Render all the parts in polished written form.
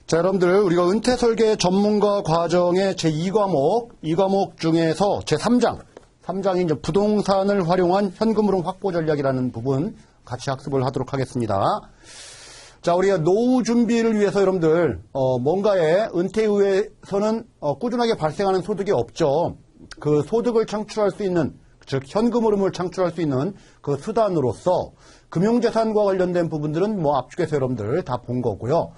자, 여러분들, 우리가 은퇴설계 전문가 과정의 제2과목, 이 과목 중에서 제3장이 이제 부동산을 활용한 현금 흐름 확보 전략이라는 부분 같이 학습을 하도록 하겠습니다. 자, 우리가 노후 준비를 위해서 여러분들, 뭔가에 은퇴 이후에서는 꾸준하게 발생하는 소득이 없죠. 그 소득을 창출할 수 있는, 즉, 현금 흐름을 창출할 수 있는 그 수단으로서 금융자산과 관련된 부분들은 뭐 앞쪽에서 여러분들 다 본 거고요.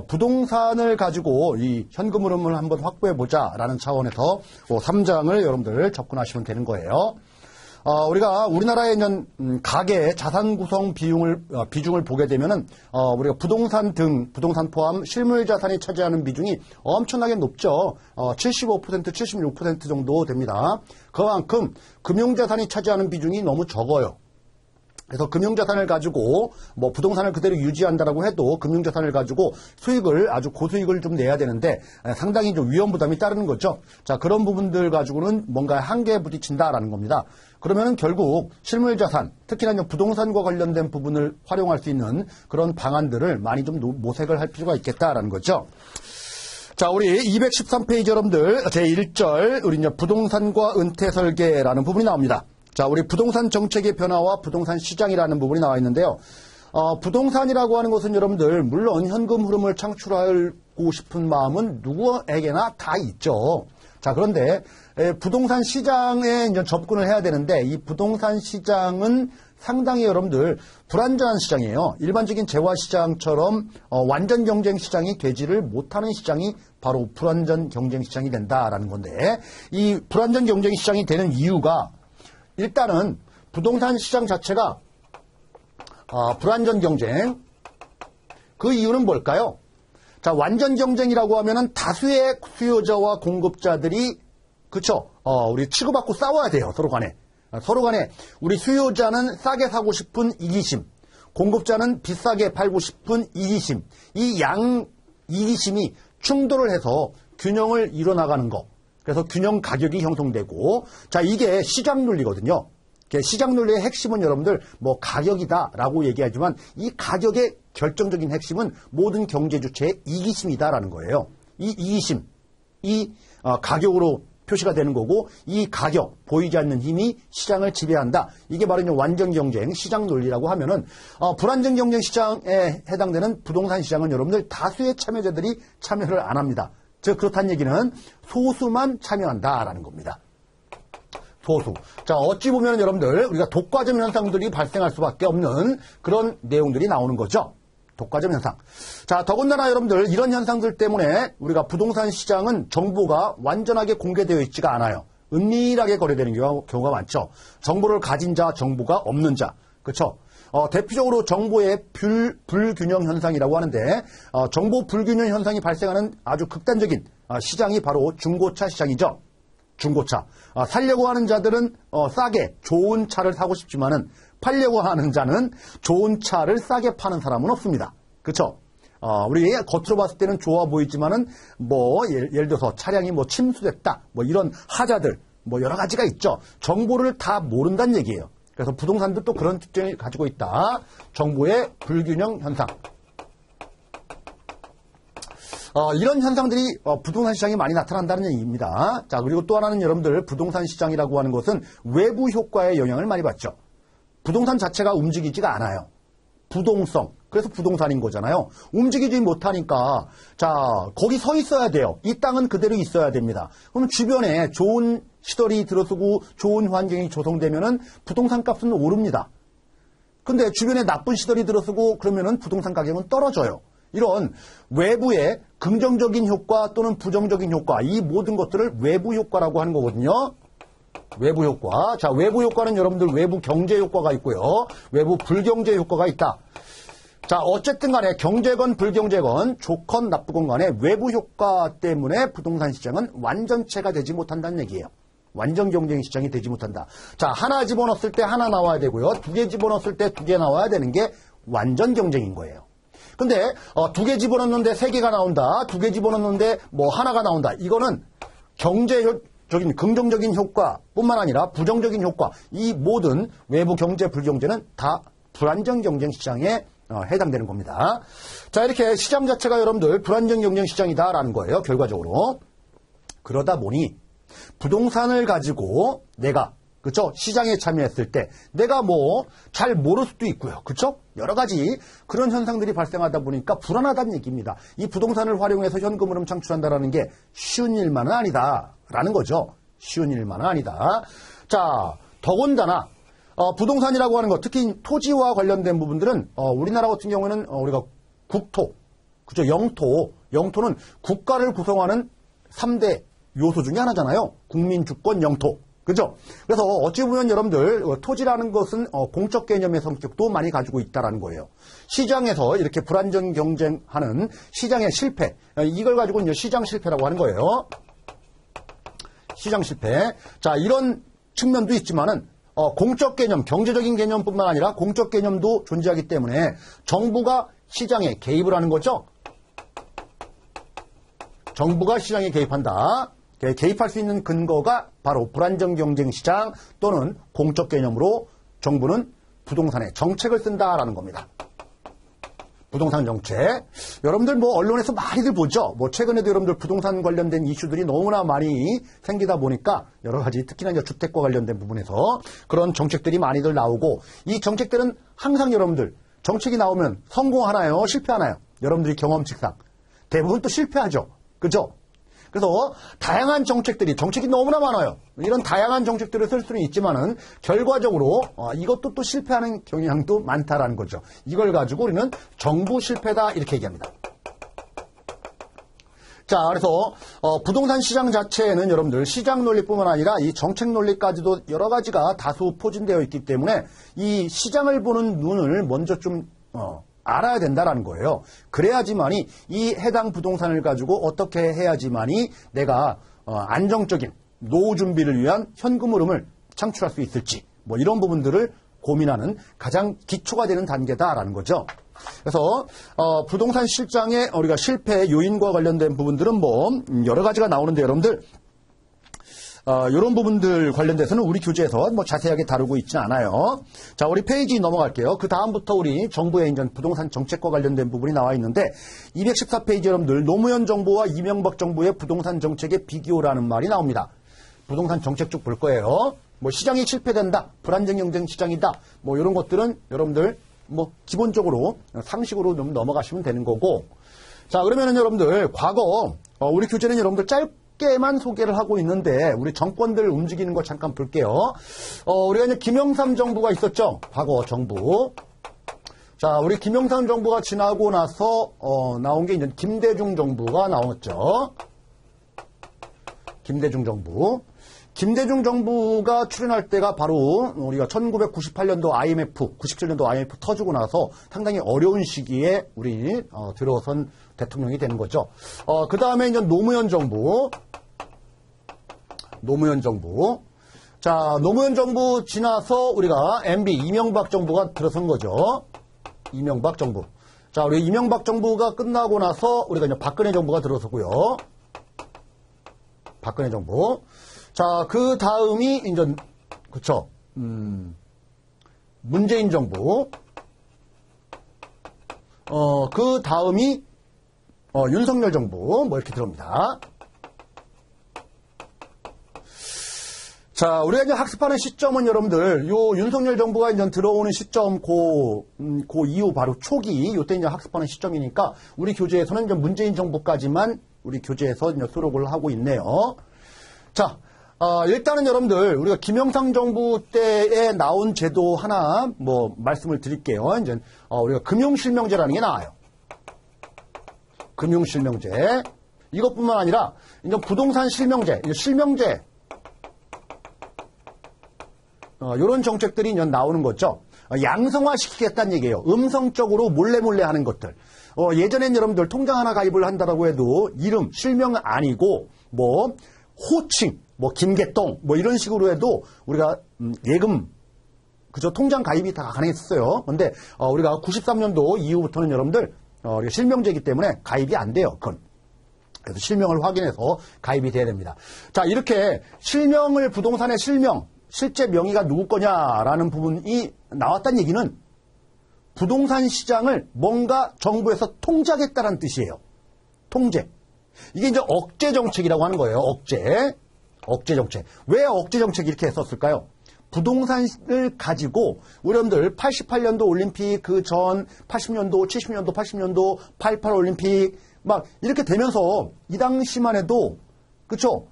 부동산을 가지고 이 현금 흐름을 한번 확보해보자 라는 차원에서 3장을 여러분들 접근하시면 되는 거예요. 우리가 우리나라의 가계 자산 구성 비중을 보게 되면은, 우리가 부동산 포함 실물 자산이 차지하는 비중이 엄청나게 높죠. 75%, 76% 정도 됩니다. 그만큼 금융자산이 차지하는 비중이 너무 적어요. 그래서 금융자산을 가지고 뭐 부동산을 그대로 유지한다라고 해도 금융자산을 가지고 수익을 아주 고수익을 좀 내야 되는데 상당히 좀 위험 부담이 따르는 거죠. 자, 그런 부분들 가지고는 뭔가 한계에 부딪힌다라는 겁니다. 그러면 결국 실물자산, 특히나 부동산과 관련된 부분을 활용할 수 있는 그런 방안들을 많이 좀 모색을 할 필요가 있겠다라는 거죠. 자, 우리 213페이지 여러분들 제1절 우리 이제 부동산과 은퇴 설계라는 부분이 나옵니다. 자, 우리 부동산 정책의 변화와 부동산 시장이라는 부분이 나와 있는데요. 부동산이라고 하는 것은 여러분들 물론 현금 흐름을 창출하고 싶은 마음은 누구에게나 다 있죠. 자, 그런데 부동산 시장에 이제 접근을 해야 되는데 이 부동산 시장은 상당히 여러분들 불안전한 시장이에요. 일반적인 재화 시장처럼 완전 경쟁 시장이 되지를 못하는 시장이 바로 불안전 경쟁 시장이 된다라는 건데, 이 불안전 경쟁 시장이 되는 이유가 일단은 부동산 시장 자체가 불안전 경쟁, 그 이유는 뭘까요? 자, 완전 경쟁이라고 하면은 다수의 수요자와 공급자들이, 그쵸? 우리 치고받고 싸워야 돼요. 서로 간에 우리 수요자는 싸게 사고 싶은 이기심, 공급자는 비싸게 팔고 싶은 이기심, 이 이기심이 충돌을 해서 균형을 이뤄나가는 거. 그래서 균형 가격이 형성되고, 자, 이게 시장 논리거든요. 시장 논리의 핵심은 여러분들 뭐 가격이다라고 얘기하지만 이 가격의 결정적인 핵심은 모든 경제 주체의 이기심이다라는 거예요. 이 이기심, 가격으로 표시가 되는 거고, 이 가격, 보이지 않는 힘이 시장을 지배한다. 이게 바로 이제 완전 경쟁, 시장 논리라고 하면은, 불안전 경쟁 시장에 해당되는 부동산 시장은 여러분들 다수의 참여자들이 참여를 안 합니다. 즉, 그렇다는 얘기는 소수만 참여한다라는 겁니다. 소수. 자, 어찌 보면 여러분들, 우리가 독과점 현상들이 발생할 수밖에 없는 그런 내용들이 나오는 거죠. 독과점 현상. 자, 더군다나 여러분들, 이런 현상들 때문에 우리가 부동산 시장은 정보가 완전하게 공개되어 있지가 않아요. 은밀하게 거래되는 경우가 많죠. 정보를 가진 자, 정보가 없는 자. 그렇죠? 대표적으로 정보의 불균형 현상이라고 하는데, 정보 불균형 현상이 발생하는 아주 극단적인 시장이 바로 중고차 시장이죠. 중고차. 살려고 하는 자들은 싸게 좋은 차를 사고 싶지만은 팔려고 하는 자는 좋은 차를 싸게 파는 사람은 없습니다. 그렇죠? 우리 겉으로 봤을 때는 좋아 보이지만은 뭐 예를 들어서 차량이 뭐 침수됐다, 뭐 이런 하자들, 뭐 여러 가지가 있죠. 정보를 다 모른다는 얘기예요. 그래서 부동산도 또 그런 특징을 가지고 있다. 정보의 불균형 현상. 이런 현상들이 부동산 시장에 많이 나타난다는 얘기입니다. 자, 그리고 또 하나는 여러분들 부동산 시장이라고 하는 것은 외부 효과의 영향을 많이 받죠. 부동산 자체가 움직이지가 않아요. 부동성. 그래서 부동산인 거잖아요. 움직이지 못하니까, 자, 거기 서 있어야 돼요. 이 땅은 그대로 있어야 됩니다. 그럼 주변에 좋은 시설이 들어서고 좋은 환경이 조성되면은 부동산 값은 오릅니다. 근데 주변에 나쁜 시설이 들어서고 그러면은 부동산 가격은 떨어져요. 이런 외부의 긍정적인 효과 또는 부정적인 효과, 이 모든 것들을 외부 효과라고 하는 거거든요. 외부 효과. 자, 외부 효과는 여러분들 외부 경제 효과가 있고요. 외부 불경제 효과가 있다. 자, 어쨌든 간에 경제건 불경제건 좋건 나쁘건 간에 외부 효과 때문에 부동산 시장은 완전체가 되지 못한다는 얘기예요. 완전 경쟁 시장이 되지 못한다. 자, 하나 집어넣었을 때 하나 나와야 되고요. 두 개 집어넣었을 때 두 개 나와야 되는 게 완전 경쟁인 거예요. 근데 두 개 집어넣는데 세 개가 나온다. 두 개 집어넣는데 뭐 하나가 나온다. 이거는 경제적인 긍정적인 효과뿐만 아니라 부정적인 효과, 이 모든 외부 경제 불경제는 다 불안정 경쟁 시장에 해당되는 겁니다. 자, 이렇게 시장 자체가 여러분들 불안정 경쟁 시장이다라는 거예요. 결과적으로. 그러다 보니 부동산을 가지고 내가 그렇죠? 시장에 참여했을 때 내가 뭐 잘 모를 수도 있고요. 그렇죠? 여러 가지 그런 현상들이 발생하다 보니까 불안하다는 얘기입니다. 이 부동산을 활용해서 현금 흐름 창출한다라는 게 쉬운 일만은 아니다라는 거죠. 쉬운 일만은 아니다. 자, 더군다나 부동산이라고 하는 것, 특히 토지와 관련된 부분들은 우리나라 같은 경우에는 우리가 국토, 그죠? 영토는 국가를 구성하는 3대 요소 중에 하나잖아요. 국민, 주권, 영토. 그죠? 그래서 어찌 보면 여러분들 토지라는 것은 공적 개념의 성격도 많이 가지고 있다라는 거예요. 시장에서 이렇게 불안정 경쟁하는 시장의 실패, 이걸 가지고 이제 시장 실패라고 하는 거예요. 시장 실패. 자, 이런 측면도 있지만은 공적 개념, 경제적인 개념뿐만 아니라 공적 개념도 존재하기 때문에 정부가 시장에 개입을 하는 거죠. 정부가 시장에 개입한다. 개입할 수 있는 근거가 바로 불안정 경쟁 시장 또는 공적 개념으로 정부는 부동산에 정책을 쓴다라는 겁니다. 부동산 정책. 여러분들 뭐 언론에서 많이들 보죠. 뭐 최근에도 여러분들 부동산 관련된 이슈들이 너무나 많이 생기다 보니까 여러 가지 특히나 이제 주택과 관련된 부분에서 그런 정책들이 많이들 나오고 이 정책들은 항상 여러분들 정책이 나오면 성공하나요? 실패하나요? 여러분들이 경험칙상 대부분 또 실패하죠. 그죠? 그래서 다양한 정책이 너무나 많아요. 이런 다양한 정책들을 쓸 수는 있지만은 결과적으로 이것도 또 실패하는 경향도 많다라는 거죠. 이걸 가지고 우리는 정부 실패다 이렇게 얘기합니다. 자, 그래서 부동산 시장 자체에는 여러분들 시장 논리뿐만 아니라 이 정책 논리까지도 여러 가지가 다수 포진되어 있기 때문에 이 시장을 보는 눈을 먼저 좀 알아야 된다라는 거예요. 그래야지만이 이 해당 부동산을 가지고 어떻게 해야지만이 내가 안정적인 노후 준비를 위한 현금 흐름을 창출할 수 있을지 뭐 이런 부분들을 고민하는 가장 기초가 되는 단계다라는 거죠. 그래서 부동산 실장의 우리가 실패 요인과 관련된 부분들은 뭐 여러 가지가 나오는데 여러분들 이런 부분들 관련돼서는 우리 교재에서 뭐 자세하게 다루고 있지는 않아요. 자, 우리 페이지 넘어갈게요. 그 다음부터 우리 정부의 이제 부동산 정책과 관련된 부분이 나와 있는데 214페이지 여러분들 노무현 정부와 이명박 정부의 부동산 정책의 비교라는 말이 나옵니다. 부동산 정책 쭉 볼 거예요. 뭐 시장이 실패된다, 불안정 경쟁 시장이다, 뭐 이런 것들은 여러분들 뭐 기본적으로 상식으로 좀 넘어가시면 되는 거고. 자, 그러면은 여러분들 과거 우리 교재는 여러분들 짧게만 소개를 하고 있는데 우리 정권들 움직이는 거 잠깐 볼게요. 우리가 이제 김영삼 정부가 있었죠. 과거 정부. 자, 우리 김영삼 정부가 지나고 나서 나온 게 이제 김대중 정부가 나왔죠. 김대중 정부. 김대중 정부가 출연할 때가 바로 우리가 1998년도 IMF, 97년도 IMF 터지고 나서 상당히 어려운 시기에 우리 들어선 대통령이 되는 거죠. 그 다음에 이제 노무현 정부. 자, 노무현 정부 지나서 우리가 MB 이명박 정부가 들어선 거죠. 이명박 정부. 자, 우리 이명박 정부가 끝나고 나서 우리가 이제 박근혜 정부가 들어서고요. 박근혜 정부. 자, 그 다음이 이제 그쵸? 문재인 정부. 그 다음이 윤석열 정부 뭐 이렇게 들어옵니다. 자, 우리가 이제 학습하는 시점은 여러분들 요 윤석열 정부가 이제 들어오는 시점 그 이후 바로 초기 요때 이제 학습하는 시점이니까 우리 교재에서는 이제 문재인 정부까지만 우리 교재에서 이제 수록을 하고 있네요. 자, 일단은 여러분들 우리가 김영삼 정부 때에 나온 제도 하나 뭐 말씀을 드릴게요. 이제 우리가 금융실명제라는 게 나와요. 금융실명제. 이것뿐만 아니라 이제 부동산 실명제, 실명제. 이런 정책들이 이제 나오는 거죠. 양성화시키겠다는 얘기예요. 음성적으로 몰래 하는 것들. 예전엔 여러분들 통장 하나 가입을 한다라고 해도 이름, 실명은 아니고 뭐 호칭, 뭐 김계동 뭐 이런 식으로 해도 우리가 예금 그저 통장 가입이 다 가능했었어요. 근데 우리가 93년도 이후부터는 여러분들 우리가 실명제이기 때문에 가입이 안 돼요. 그건. 그래서 실명을 확인해서 가입이 돼야 됩니다. 자, 이렇게 실명을 부동산의 실명 실제 명의가 누구 거냐라는 부분이 나왔다는 얘기는 부동산 시장을 뭔가 정부에서 통제하겠다는 뜻이에요. 통제. 이게 이제 억제 정책이라고 하는 거예요. 억제 정책. 왜 억제 정책 이렇게 했었을까요? 부동산을 가지고 우리 여러분들 88년도 올림픽 그 전 80년도, 70년도, 80년도 88 올림픽 막 이렇게 되면서 이 당시만 해도 그쵸?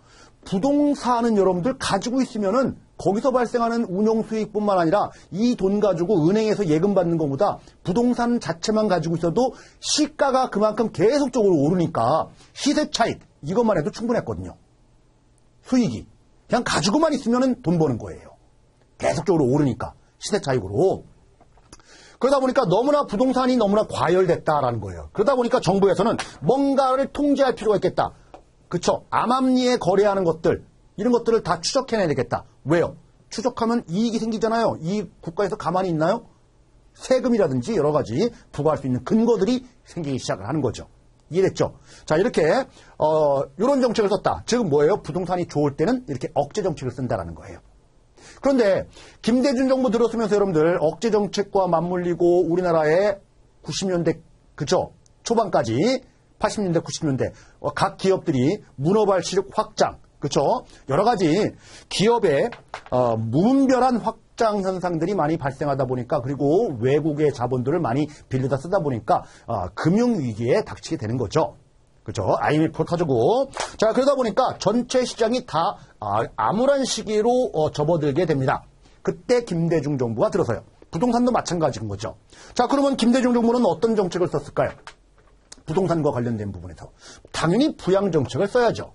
부동산은 여러분들 가지고 있으면은 거기서 발생하는 운용 수익뿐만 아니라 이 돈 가지고 은행에서 예금 받는 것보다 부동산 자체만 가지고 있어도 시가가 그만큼 계속적으로 오르니까 시세 차익 이것만 해도 충분했거든요. 수익이. 그냥 가지고만 있으면은 돈 버는 거예요. 계속적으로 오르니까 시세 차익으로. 그러다 보니까 너무나 부동산이 너무나 과열됐다라는 거예요. 그러다 보니까 정부에서는 뭔가를 통제할 필요가 있겠다. 그쵸? 암암리에 거래하는 것들 이런 것들을 다 추적해내야 되겠다. 왜요? 추적하면 이익이 생기잖아요. 이 국가에서 가만히 있나요? 세금이라든지 여러 가지 부과할 수 있는 근거들이 생기기 시작을 하는 거죠. 이해됐죠? 자, 이렇게 이런 정책을 썼다. 즉 뭐예요? 부동산이 좋을 때는 이렇게 억제 정책을 쓴다라는 거예요. 그런데 김대중 정부 들었으면서 여러분들 억제 정책과 맞물리고 우리나라의 90년대 그죠? 초반까지 80년대 90년대 각 기업들이 문어발 시력 확장 그렇죠? 여러 가지 기업의 무분별한 확장 현상들이 많이 발생하다 보니까 그리고 외국의 자본들을 많이 빌려다 쓰다 보니까 금융위기에 닥치게 되는 거죠. 그렇죠? IMF 터지고 자 그러다 보니까 전체 시장이 다 암울한 시기로 접어들게 됩니다. 그때 김대중 정부가 들어서요. 부동산도 마찬가지인 거죠. 자 그러면 김대중 정부는 어떤 정책을 썼을까요? 부동산과 관련된 부분에서 당연히 부양정책을 써야죠.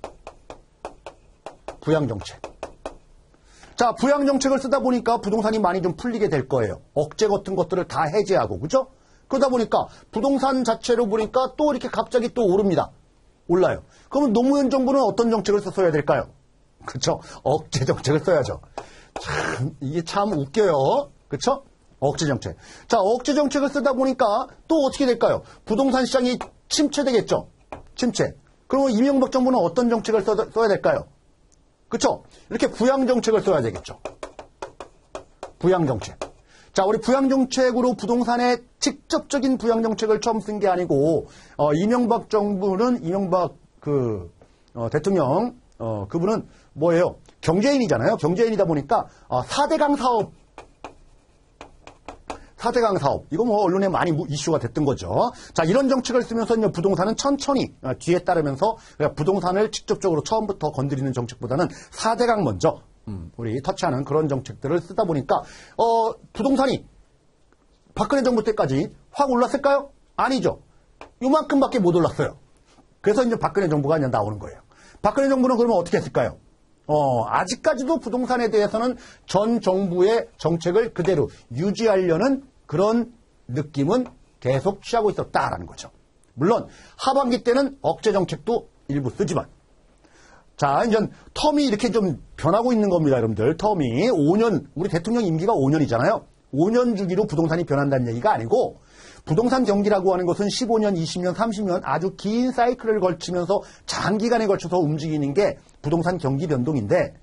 부양정책. 자, 부양정책을 쓰다 보니까 부동산이 많이 좀 풀리게 될 거예요. 억제 같은 것들을 다 해제하고, 그죠? 그러다 보니까 부동산 자체로 보니까 또 이렇게 갑자기 또 오릅니다. 올라요. 그러면 노무현 정부는 어떤 정책을 써야 될까요? 그렇죠? 억제 정책을 써야죠. 참, 이게 참 웃겨요. 그렇죠? 억제 정책. 자, 억제 정책을 쓰다 보니까 또 어떻게 될까요? 부동산 시장이 침체되겠죠? 침체. 그러면 이명박 정부는 어떤 정책을 써야 될까요? 그쵸? 이렇게 부양정책을 써야 되겠죠. 부양정책. 자, 우리 부양정책으로 부동산의 직접적인 부양정책을 처음 쓴 게 아니고, 이명박 정부는, 이명박 대통령, 그분은 뭐예요? 경제인이잖아요. 경제인이다 보니까, 4대강 사업. 4대강 사업. 이거 뭐 언론에 많이 이슈가 됐던 거죠. 자, 이런 정책을 쓰면서 이제 부동산은 천천히 뒤에 따르면서 부동산을 직접적으로 처음부터 건드리는 정책보다는 4대강 먼저 우리 터치하는 그런 정책들을 쓰다 보니까 부동산이 박근혜 정부 때까지 확 올랐을까요? 아니죠. 요만큼밖에 못 올랐어요. 그래서 이제 박근혜 정부가 이제 나오는 거예요. 박근혜 정부는 그러면 어떻게 했을까요? 아직까지도 부동산에 대해서는 전 정부의 정책을 그대로 유지하려는 그런 느낌은 계속 취하고 있었다라는 거죠. 물론 하반기 때는 억제 정책도 일부 쓰지만 자, 이제 텀이 이렇게 좀 변하고 있는 겁니다, 여러분들. 텀이 5년, 우리 대통령 임기가 5년이잖아요. 5년 주기로 부동산이 변한다는 얘기가 아니고 부동산 경기라고 하는 것은 15년, 20년, 30년 아주 긴 사이클을 걸치면서 장기간에 걸쳐서 움직이는 게 부동산 경기 변동인데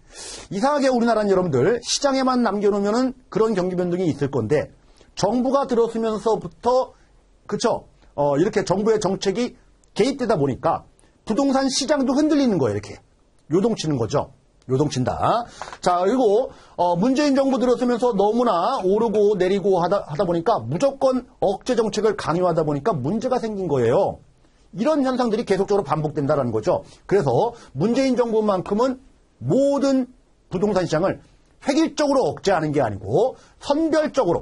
이상하게 우리나라는 여러분들 시장에만 남겨놓으면은 그런 경기 변동이 있을 건데 정부가 들어서면서부터 그쵸? 이렇게 정부의 정책이 개입되다 보니까 부동산 시장도 흔들리는 거예요, 이렇게. 요동치는 거죠. 요동친다. 자, 그리고 문재인 정부 들어서면서 너무나 오르고 내리고 하다 보니까 무조건 억제 정책을 강요하다 보니까 문제가 생긴 거예요. 이런 현상들이 계속적으로 반복된다는 거죠. 그래서 문재인 정부만큼은 모든 부동산 시장을 획일적으로 억제하는 게 아니고 선별적으로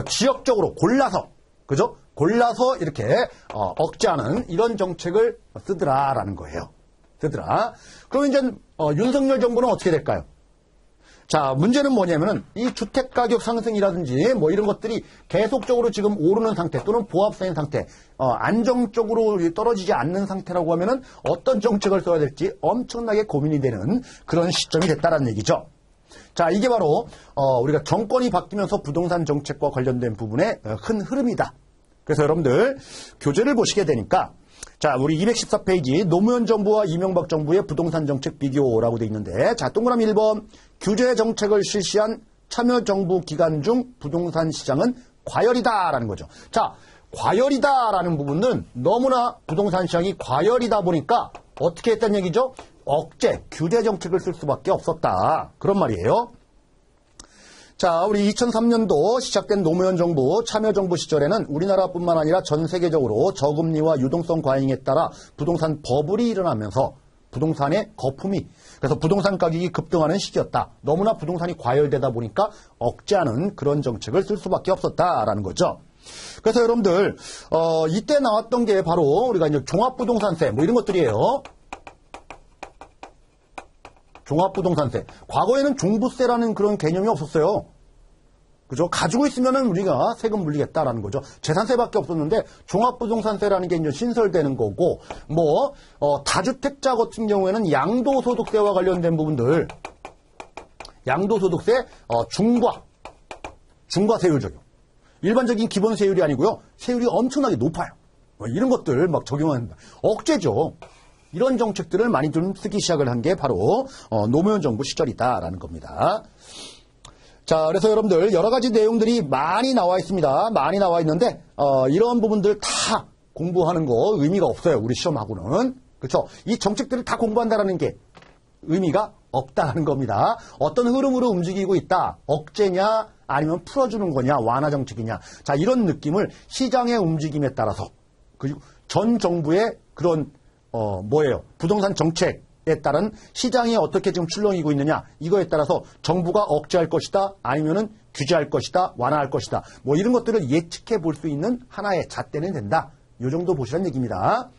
지역적으로 골라서 그죠? 골라서 이렇게 억제하는 이런 정책을 쓰더라라는 거예요. 쓰더라. 그럼 이제 윤석열 정부는 어떻게 될까요? 자, 문제는 뭐냐면은 이 주택 가격 상승이라든지 뭐 이런 것들이 계속적으로 지금 오르는 상태 또는 보합상인 상태, 안정적으로 떨어지지 않는 상태라고 하면은 어떤 정책을 써야 될지 엄청나게 고민이 되는 그런 시점이 됐다라는 얘기죠. 자, 이게 바로 우리가 정권이 바뀌면서 부동산 정책과 관련된 부분의 큰 흐름이다. 그래서 여러분들 교재를 보시게 되니까 자, 우리 214페이지 노무현 정부와 이명박 정부의 부동산 정책 비교라고 돼 있는데 자, 동그라미 1번 규제 정책을 실시한 참여정부 기간 중 부동산 시장은 과열이다라는 거죠. 자, 과열이다라는 부분은 너무나 부동산 시장이 과열이다 보니까 어떻게 했다는 얘기죠? 억제, 규제 정책을 쓸 수밖에 없었다. 그런 말이에요. 자, 우리 2003년도 시작된 노무현 정부, 참여정부 시절에는 우리나라뿐만 아니라 전 세계적으로 저금리와 유동성 과잉에 따라 부동산 버블이 일어나면서 부동산의 거품이, 그래서 부동산 가격이 급등하는 시기였다. 너무나 부동산이 과열되다 보니까 억제하는 그런 정책을 쓸 수밖에 없었다라는 거죠. 그래서 여러분들, 이때 나왔던 게 바로 우리가 이제 종합부동산세, 뭐 이런 것들이에요. 종합부동산세. 과거에는 종부세라는 그런 개념이 없었어요. 그죠? 가지고 있으면은 우리가 세금 물리겠다라는 거죠. 재산세밖에 없었는데 종합부동산세라는 게 이제 신설되는 거고, 다주택자 같은 경우에는 양도소득세와 관련된 부분들, 양도소득세, 중과세율 적용. 일반적인 기본세율이 아니고요. 세율이 엄청나게 높아요. 이런 것들 막 적용합니다. 억제죠. 이런 정책들을 많이 좀 쓰기 시작을 한 게 바로 노무현 정부 시절이다라는 겁니다. 자, 그래서 여러분들 여러 가지 내용들이 많이 나와 있습니다. 많이 나와 있는데 이런 부분들 다 공부하는 거 의미가 없어요. 우리 시험하고는. 그렇죠? 이 정책들을 다 공부한다라는 게 의미가 없다는 겁니다. 어떤 흐름으로 움직이고 있다. 억제냐 아니면 풀어주는 거냐, 완화 정책이냐. 자, 이런 느낌을 시장의 움직임에 따라서, 그리고 전 정부의 그런 부동산 정책에 따른 시장이 어떻게 지금 출렁이고 있느냐, 이거에 따라서 정부가 억제할 것이다, 아니면은 규제할 것이다, 완화할 것이다. 뭐 이런 것들을 예측해 볼 수 있는 하나의 잣대는 된다. 이 정도 보시라는 얘기입니다.